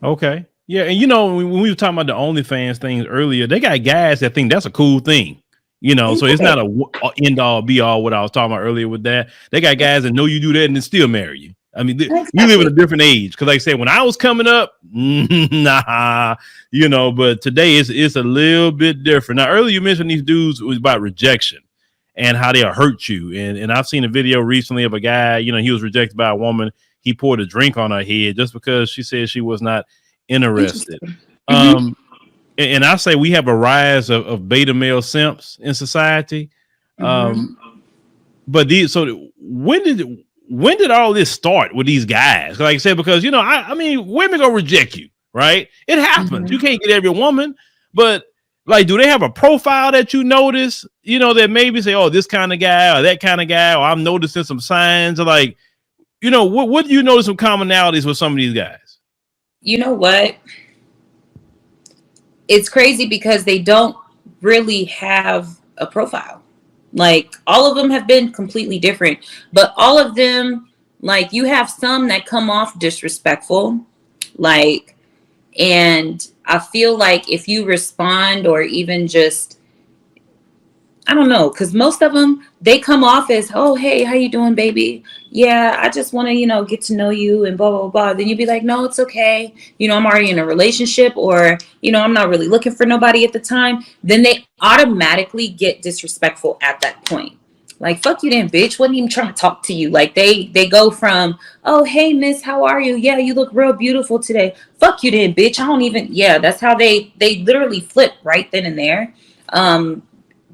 Okay. Yeah, and when we were talking about the OnlyFans things earlier, they got guys that think that's a cool thing. So it's not a end all be all what I was talking about earlier with that. They got guys that know you do that and then still marry you. I mean, we live in a different age because, like I said, when I was coming up, nah, but today it's a little bit different. Now, earlier you mentioned these dudes was about rejection and how they'll hurt you. And I've seen a video recently of a guy, he was rejected by a woman. He poured a drink on her head just because she said she was not interested. And I say we have a rise of beta male simps in society. But when did all this start with these guys? Like I said, because I mean, women gonna reject you, right? It happens. You can't get every woman, but like, do they have a profile that you notice? That maybe say, oh, this kind of guy or that kind of guy, or I'm noticing some signs, or like, what do you notice some commonalities with some of these guys? You know what? It's crazy because they don't really have a profile. Like, all of them have been completely different, but all of them, like, you have some that come off disrespectful, like, and I feel like if you respond or even just, I don't know, because most of them, they come off as, oh, hey, how you doing, baby? Yeah, I just want to, get to know you and blah, blah, blah. Then you'd be like, no, it's okay. I'm already in a relationship, or, I'm not really looking for nobody at the time. Then they automatically get disrespectful at that point. Like, fuck you then, bitch. Wasn't even trying to talk to you. Like, they go from, oh, hey, miss, how are you? Yeah, you look real beautiful today. Fuck you then, bitch. I don't even, yeah, that's how they literally flip right then and there.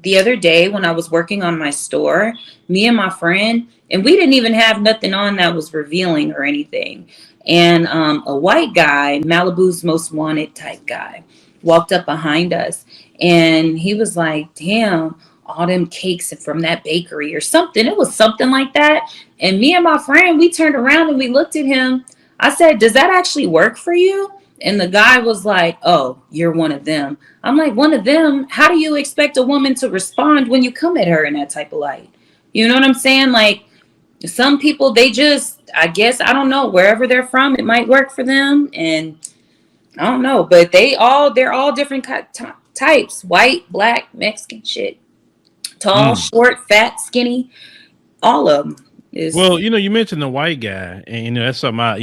The other day when I was working on my store, me and my friend, and we didn't even have nothing on that was revealing or anything. And a white guy, Malibu's most wanted type guy, walked up behind us, and he was like, damn, all them cakes from that bakery or something. It was something like that. And me and my friend, we turned around and we looked at him. I said, does that actually work for you? And the guy was like, oh, you're one of them. I'm like, one of them? How do you expect a woman to respond when you come at her in that type of light? You know what I'm saying? Like, some people, they just, I guess, I don't know, wherever they're from, it might work for them. And I don't know, but they're all different types: white, black, Mexican, shit, tall, short, fat, skinny, all of them. Well, you mentioned the white guy, and that's something I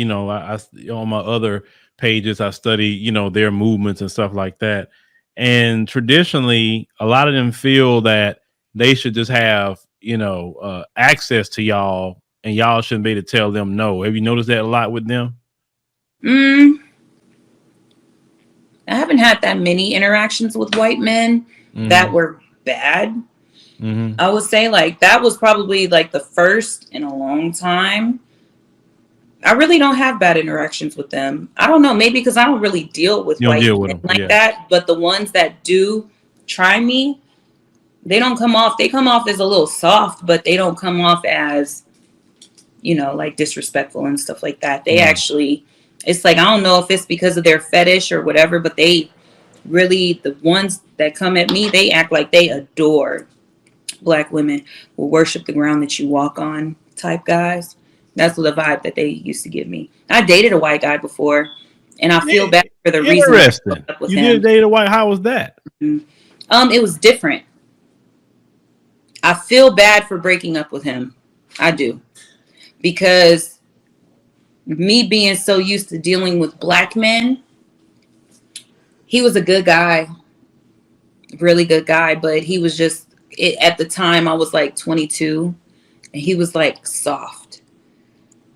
on my other pages I study, their movements and stuff like that. And traditionally, a lot of them feel that they should just have, access to y'all, and y'all shouldn't be able to tell them no. Have you noticed that a lot with them? I haven't had that many interactions with white men that were bad. I would say, like, that was probably like the first in a long time. I really don't have bad interactions with them. I don't know, maybe because I don't really deal with white men like that. But the ones that do try me, they don't come off. They come off as a little soft, but they don't come off as, like disrespectful and stuff like that. They actually, it's like, I don't know if it's because of their fetish or whatever, but they really, the ones that come at me, they act like they adore Black women, will worship the ground that you walk on type guys. That's the vibe that they used to give me. I dated a white guy before, and I feel bad for the reason I broke up with him. You did date a white? How was that? It was different. I feel bad for breaking up with him. I do. Because me being so used to dealing with Black men, he was a good guy, really good guy, but he was just, at the time I was like 22, and he was like soft,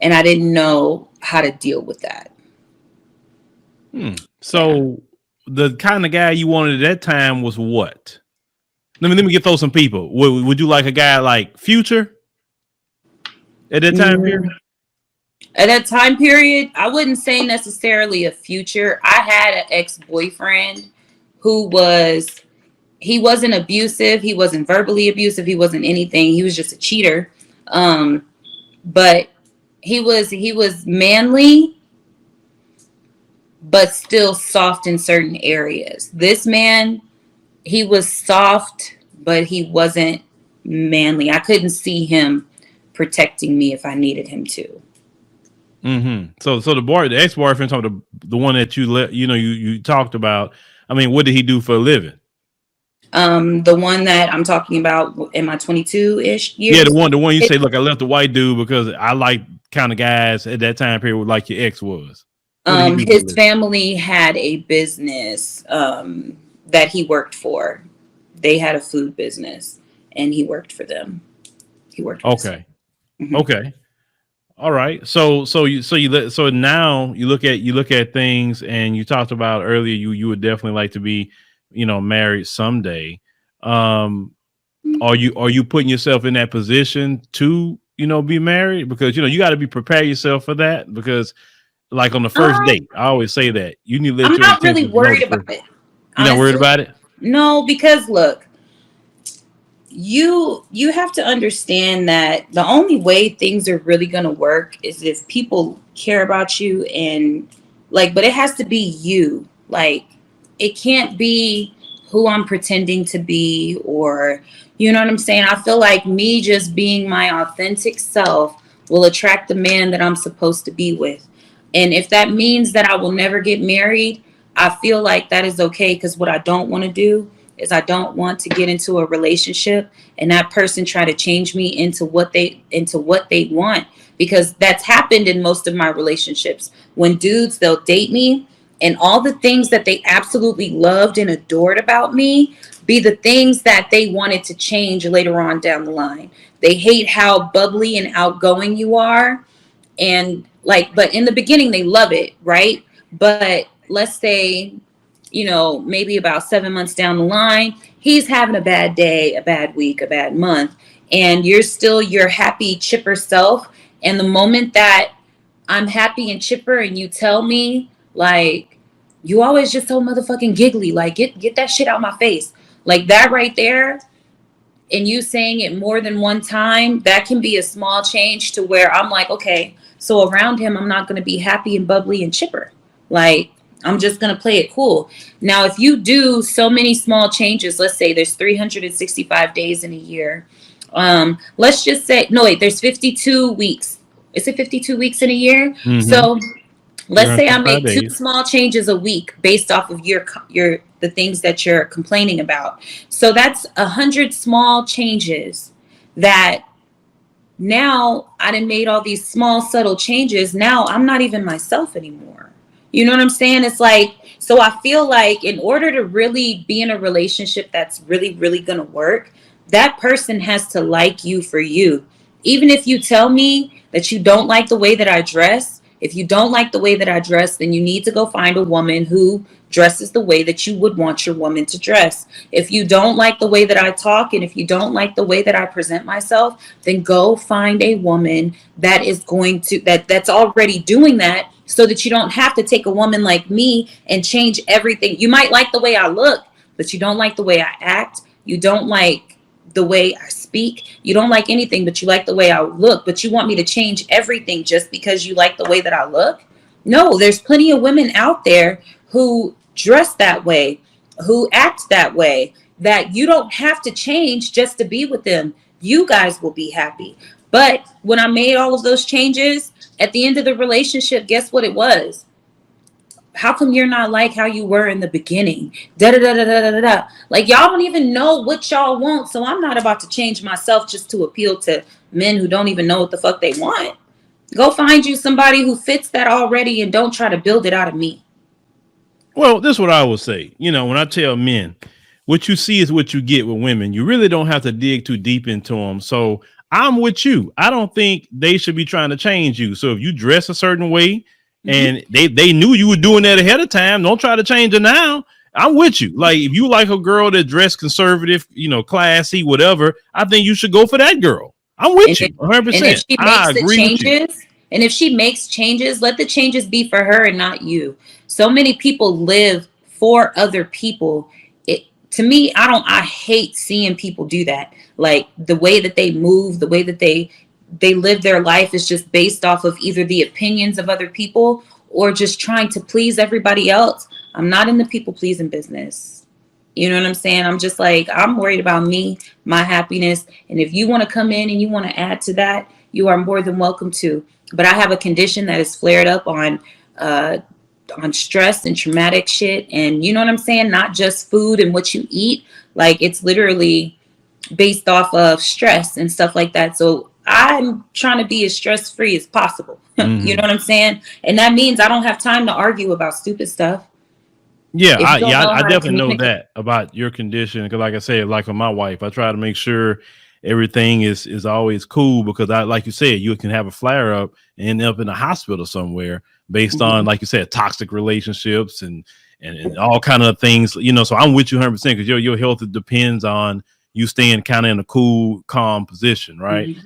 and I didn't know how to deal with that. So the kind of guy you wanted at that time was what? Let me throw some people. Would you like a guy like Future at that time period? At that time period, I wouldn't say necessarily a Future. I had an ex-boyfriend who he wasn't abusive. He wasn't verbally abusive. He wasn't anything. He was just a cheater. But he was manly, but still soft in certain areas. This man, he was soft, but he wasn't manly. I couldn't see him protecting me if I needed him to. Mm-hmm. So the ex-boyfriend, the one that you let, you talked about. I mean, what did he do for a living? The one that I'm talking about in my 22-ish Yeah, the years. one you It, say, look, I left the white dude because I like kind of guys at that time period like your ex was. What did he do for a his living? family had a business that he worked for. They had a food business, and he worked for them. He worked for this. Okay. Okay. All right. So now you look at things, and you talked about earlier you would definitely like to be, married someday. Um, are you putting yourself in that position to, be married? Because you got to be prepare yourself for that, because like on the first Um, date, I always say that you need to I'm let your not really intentions know worried the about first. it, You're not worried honestly. about it? No, because look, you have to understand that the only way things are really going to work is if people care about you, and like, but it has to be you. Like, it can't be who I'm pretending to be, or you know what I'm saying? I feel like me just being my authentic self will attract the man that I'm supposed to be with. And if that means that I will never get married, I feel like that is okay, because what I don't want to do is I don't want to get into a relationship and that person try to change me into what they want, because that's happened in most of my relationships. When dudes, they'll date me, and all the things that they absolutely loved and adored about me be the things that they wanted to change later on down the line. They hate how bubbly and outgoing you are, and like, but in the beginning they love it, right? But let's say, maybe about 7 months down the line, he's having a bad day, a bad week, a bad month, and you're still your happy chipper self. And the moment that I'm happy and chipper and you tell me, like, you always just so motherfucking giggly, like, get that shit out my face, like that right there, and you saying it more than one time, that can be a small change to where I'm like, okay, so around him, I'm not going to be happy and bubbly and chipper. Like, I'm just going to play it cool. Now, if you do so many small changes, let's say there's 365 days in a year. Let's just say, no, wait, there's 52 weeks. Is it 52 weeks in a year? Mm-hmm. So let's say I 365 make two days. small changes a week based off of your the things that you're complaining about. So that's 100 small changes that now I done made all these small subtle changes. Now I'm not even myself anymore. You know what I'm saying? It's like, so I feel like in order to really be in a relationship that's really, really gonna work, that person has to like you for you. Even if you tell me that you don't like the way that I dress, if you don't like the way that I dress, then you need to go find a woman who dresses the way that you would want your woman to dress. If you don't like the way that I talk, and if you don't like the way that I present myself, then go find a woman that is going to that's already doing that, so that you don't have to take a woman like me and change everything. You might like the way I look, but you don't like the way I act. You don't like the way I speak. You don't like anything, but you like the way I look. But you want me to change everything just because you like the way that I look? No, there's plenty of women out there who dress that way, who act that way, that you don't have to change just to be with them. You guys will be happy. But when I made all of those changes at the end of the relationship, guess what it was? How come you're not like how you were in the beginning? Da da da da da da da. Like, y'all don't even know what y'all want, so I'm not about to change myself just to appeal to men who don't even know what the fuck they want. Go find you somebody who fits that already, and don't try to build it out of me. Well, this is what I will say. When I tell men, what you see is what you get with women. You really don't have to dig too deep into them. So I'm with you. I don't think they should be trying to change you. So if you dress a certain way Mhm. and they knew you were doing that ahead of time, don't try to change it now. I'm with you. Like, if you like a girl that dressed conservative, classy, whatever, I think you should go for that girl. I'm And with if, you and if 100%. she I makes the agree with you. changes, and if she makes changes, let the changes be for her and not you. So many people live for other people. It, to me, I hate seeing people do that. Like, the way that they move, the way that they live their life is just based off of either the opinions of other people or just trying to please everybody else. I'm not in the people pleasing business. You know what I'm saying? I'm just like, I'm worried about me, my happiness. And if you want to come in and you want to add to that, you are more than welcome to. But I have a condition that is flared up on stress and traumatic shit, and you know what I'm saying? Not just food and what you eat. Like, it's literally based off of stress and stuff like that. So I'm trying to be as stress free as possible. You know what I'm saying? And that means I don't have time to argue about stupid stuff. Yeah, If you don't know I how to definitely know communicate. that about your condition because, like I said, like for my wife, I try to make sure everything is always cool because I, like you said, you can have a flare up and end up in a hospital somewhere based on, Mhm. like you said, toxic relationships and all kind of things. You know, so I'm with you 100% because your health depends on you staying kind of in a cool, calm position, right? Mhm.